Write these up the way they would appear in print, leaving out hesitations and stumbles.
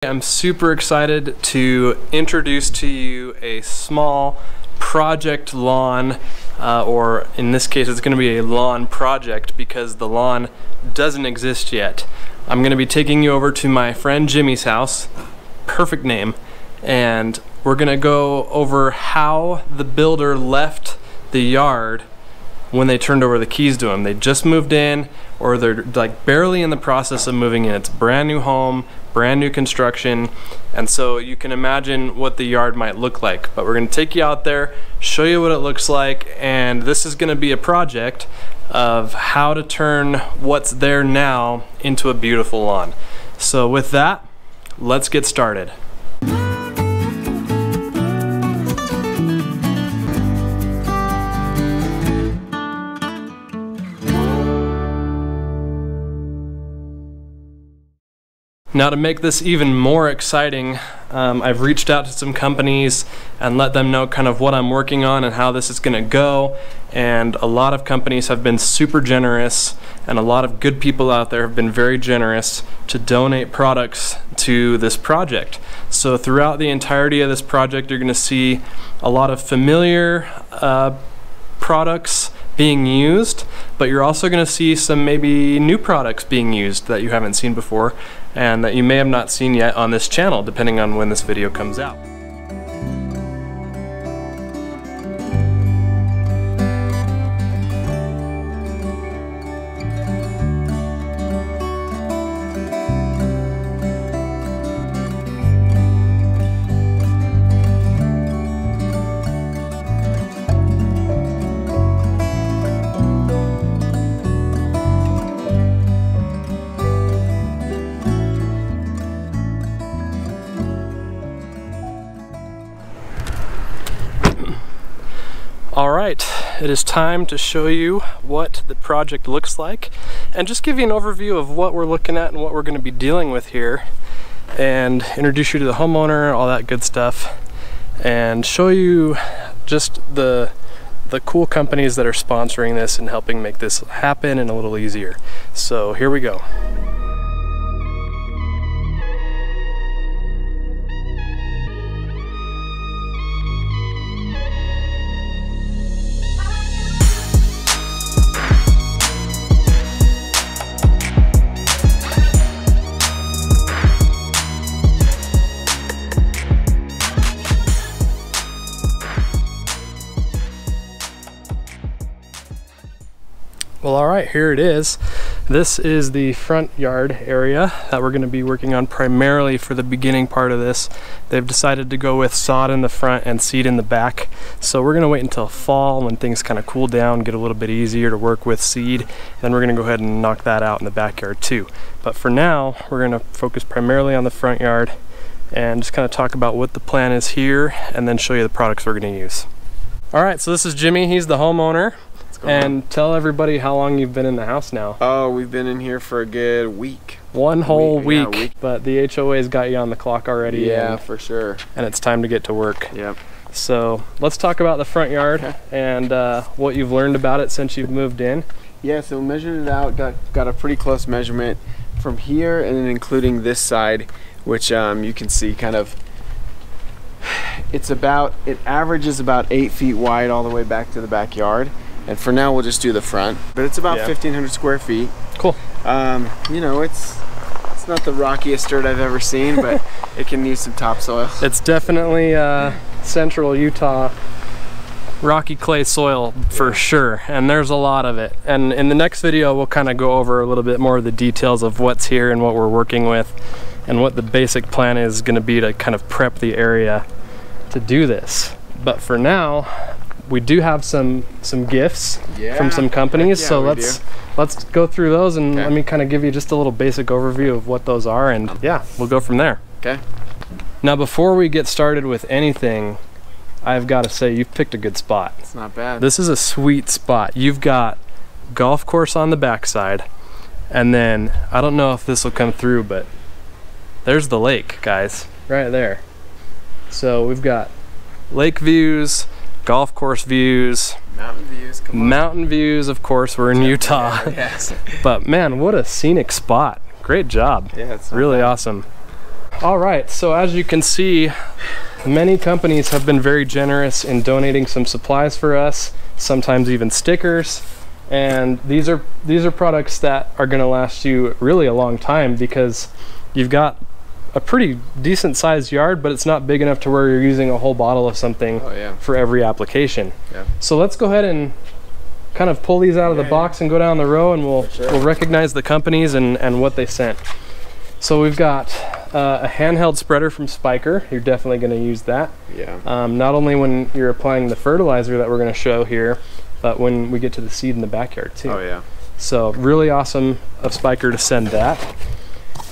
I'm super excited to introduce to you a small project lawn, or in this case it's going to be a lawn project because the lawn doesn't exist yet. I'm going to be taking you over to my friend Jimmy's house, perfect name, and we're going to go over how the builder left the yard when they turned over the keys to him. They just moved in, or they're like barely in the process of moving in. It's a brand new home, brand new construction, and so you can imagine what the yard might look like. But we're gonna take you out there, show you what it looks like, and this is gonna be a project of how to turn what's there now into a beautiful lawn. So with that, let's get started. Now, to make this even more exciting, I've reached out to some companies and let them know kind of what I'm working on and how this is going to go. And a lot of companies have been super generous, and a lot of good people out there have been very generous to donate products to this project. So throughout the entirety of this project, you're going to see a lot of familiar products being used, but you're also going to see some maybe new products being used that you haven't seen before and that you may have not seen yet on this channel, depending on when this video comes out. Alright, it is time to show you what the project looks like and just give you an overview of what we're looking at and what we're going to be dealing with here, and introduce you to the homeowner, all that good stuff, and show you just the cool companies that are sponsoring this and helping make this happen and a little easier. So here we go. Well, alright, here it is. This is the front yard area that we're going to be working on primarily for the beginning part of this. They've decided to go with sod in the front and seed in the back. So we're going to wait until fall when things kind of cool down, get a little bit easier to work with seed. Then we're going to go ahead and knock that out in the backyard too. But for now, we're going to focus primarily on the front yard and just kind of talk about what the plan is here and then show you the products we're going to use. Alright, so this is Jimmy. He's the homeowner. And tell everybody how long you've been in the house now. Oh, we've been in here for a good week. One whole week. Yeah, but the HOA's got you on the clock already. Yeah, for sure. And it's time to get to work. Yep. So let's talk about the front yard and what you've learned about it since you've moved in. Yeah, so we measured it out, got a pretty close measurement from here, and then including this side, which you can see kind of, it averages about 8 feet wide all the way back to the backyard. And for now, we'll just do the front. But it's about 1,500 square feet. Cool. You know, it's not the rockiest dirt I've ever seen, but it can use some topsoil. It's definitely central Utah rocky clay soil for sure, and there's a lot of it. And in the next video, we'll kind of go over a little bit more of the details of what's here and what we're working with, and what the basic plan is going to be to kind of prep the area to do this. But for now, we do have some gifts from some companies, so let's go through those and let me kind of give you just a little basic overview of what those are, and yeah, we'll go from there. Okay. Now, before we get started with anything, I've got to say you've picked a good spot. It's not bad. This is a sweet spot. You've got golf course on the backside, and then I don't know if this will come through, but there's the lake, guys, right there. So we've got lake views, golf course views, mountain views. Come on. Mountain views, of course. We're in Utah. Yes. But man, what a scenic spot. Great job. Yeah, it's really awesome. All right, so as you can see, many companies have been very generous in donating some supplies for us, sometimes even stickers. And these are products that are going to last you really a long time, because you've got a pretty decent sized yard, but it's not big enough to where you're using a whole bottle of something for every application. So let's go ahead and kind of pull these out of the box and go down the row, and we'll recognize the companies and what they sent. So we've got a handheld spreader from Spyker. You're definitely going to use that. Not only when you're applying the fertilizer that we're going to show here, but when we get to the seed in the backyard too. So really awesome of Spyker to send that.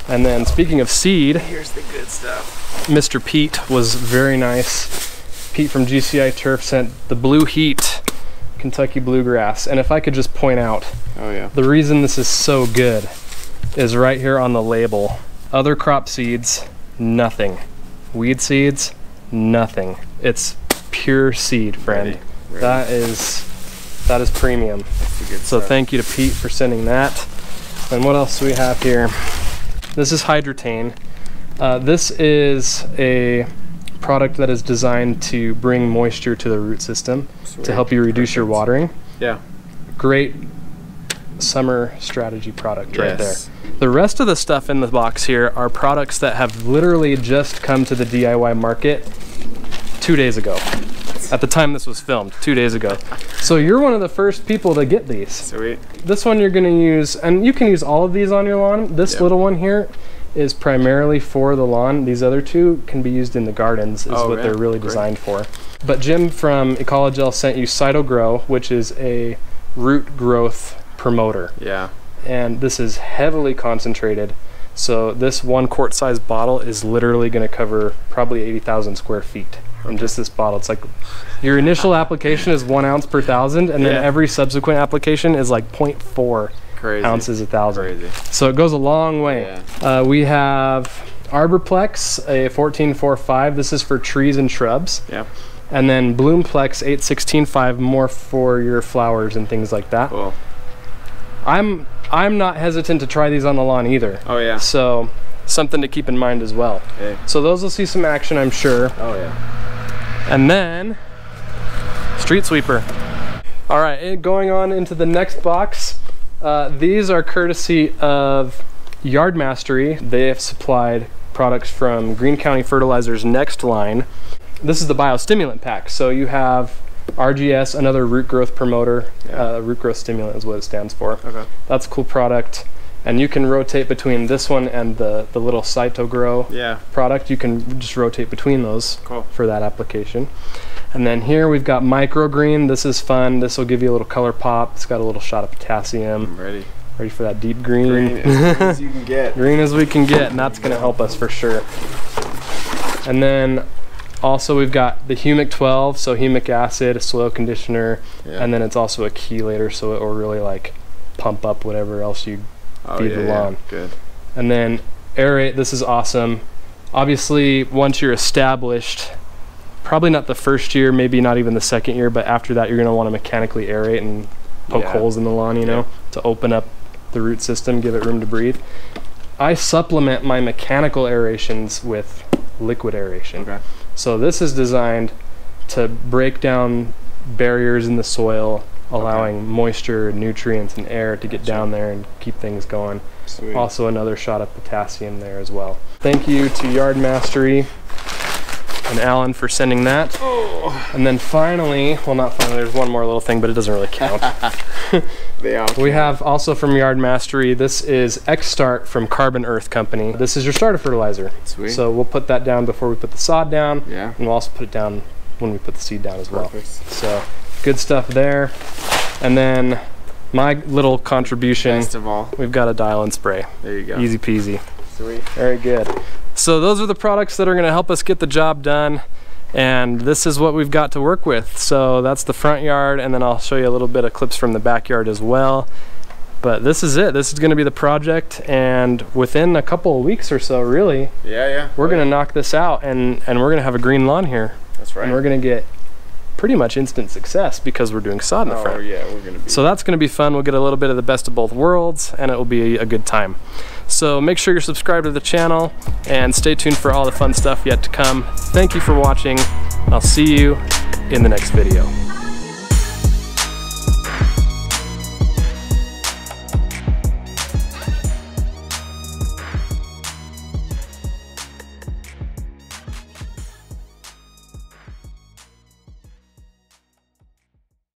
And then speaking of seed, here's the good stuff. Mr. Pete was very nice. Pete from GCI Turf sent the Blue Heat Kentucky Bluegrass. And if I could just point out, the reason this is so good is right here on the label. Other crop seeds, nothing. Weed seeds, nothing. It's pure seed, friend. Ready. That is premium. So thank you to Pete for sending that. And what else do we have here? This is Hydrotane. This is a product that is designed to bring moisture to the root system to help you reduce your watering. Great summer strategy product right there. The rest of the stuff in the box here are products that have literally just come to the DIY market 2 days ago. At the time this was filmed, 2 days ago. So you're one of the first people to get these. Sweet. This one you're gonna use, and you can use all of these on your lawn. This little one here is primarily for the lawn. These other two can be used in the gardens, is what they're really designed for. But Jim from Ecologel sent you CytoGrow, which is a root growth promoter. And this is heavily concentrated. So this 1 quart size bottle is literally gonna cover probably 80,000 square feet. In just this bottle. It's like your initial application is 1 ounce per 1,000, and then every subsequent application is like 0.4 ounces a 1,000. So it goes a long way. We have Arborplex, a 1445. This is for trees and shrubs. And then Bloomplex 8165, more for your flowers and things like that. I'm not hesitant to try these on the lawn either. So something to keep in mind as well. So those will see some action, I'm sure. And then Street Sweeper. All right, going on into the next box. These are courtesy of Yard Mastery. They have supplied products from Greene County Fertilizer's Next line. This is the biostimulant pack. So you have RGS, another root growth promoter. Root growth stimulant is what it stands for. That's a cool product. And you can rotate between this one and the little CytoGrow product. You can just rotate between those for that application. And then here we've got Microgreen. This is fun. This will give you a little color pop. It's got a little shot of potassium. I'm ready. Ready for that deep green. Green as green as you can get. Green as we can get, and that's going to help us for sure. And then also we've got the Humic 12, so humic acid, a soil conditioner, and then it's also a chelator, so it will really like pump up whatever else you feed the lawn. Good. And then aerate. This is awesome. Obviously, once you're established, probably not the first year, maybe not even the second year, but after that, you're going to want to mechanically aerate and poke holes in the lawn, you know, to open up the root system, give it room to breathe. I supplement my mechanical aerations with liquid aeration. So this is designed to break down barriers in the soil, allowing moisture, nutrients, and air to get down there and keep things going. Also another shot of potassium there as well. Thank you to Yard Mastery and Alan for sending that. And then finally, well, not finally, there's one more little thing, but it doesn't really count. We have also from Yard Mastery, this is X-Start from Carbon Earth Company. This is your starter fertilizer. So we'll put that down before we put the sod down, and we'll also put it down when we put the seed down as well. So good stuff there. And then my little contribution, best of all, we've got a dial and spray. There you go. Easy peasy. Sweet. Very good. So those are the products that are going to help us get the job done, and this is what we've got to work with. So that's the front yard, and then I'll show you a little bit of clips from the backyard as well. But this is it. This is going to be the project, and within a couple of weeks or so, really, we're going to knock this out, and we're going to have a green lawn here. That's right. And we're going to get pretty much instant success because we're doing sod in the front. Oh yeah, we're gonna be. So that's gonna be fun. We'll get a little bit of the best of both worlds, and it will be a good time. So make sure you're subscribed to the channel and stay tuned for all the fun stuff yet to come. Thank you for watching, and I'll see you in the next video.